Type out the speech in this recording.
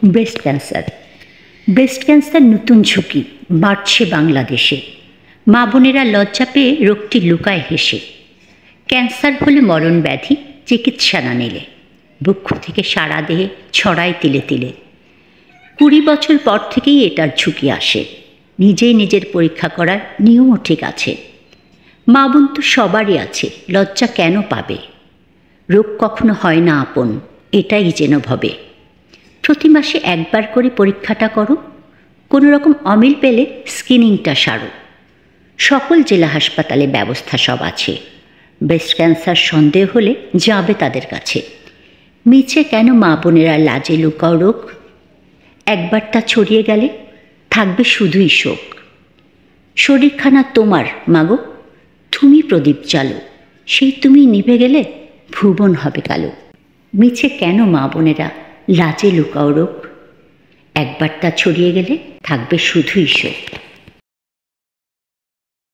Breast cancer নতুন ঝুঁকি বাড়ছে বাংলাদেশে। মা বোনেরা লজ্জা পেয়ে রোগটি লুকায় হেসে। ক্যান্সার হলে মরণ ব্যাধি, চিকিৎসা না নিলে বক্ষ থেকে সারা দেহে ছড়ায় তিলে তিলে। 20 বছর পর থেকেই এটার ঝুঁকি আসে। নিজেই নিজের পরীক্ষা করার নিয়মও ঠিক আছে। মা বোন তো সবারই আছে, লজ্জা কেন পাবে? রোগ কখনো হয় না আপন, এটাই যেন ভবে। প্রতি মাসে একবার করে পরীক্ষাটা করো, কোনো রকম অমিল পেলে স্ক্রিনিংটা সারো। সকল জেলা হাসপাতালে ব্যবস্থা সব আছে। ব্রেস্ট ক্যান্সার সন্দেহ হলে যাবে তাদের কাছে। মিছে কেন মা বোনেরা লাজে লুকাও রোগ? একবার তা ছড়িয়ে গেলে থাকবে শুধুই শোক। শরীরখানা তোমার মাগো, তুমি প্রদীপ জ্বালো, সেই তুমি নিভে গেলে ভুবন হবে কালো। মিছে কেন মা বোনেরা লাজে লুকাও রোগ? একবার তা ছড়িয়ে গেলে থাকবে শুধুই শোক।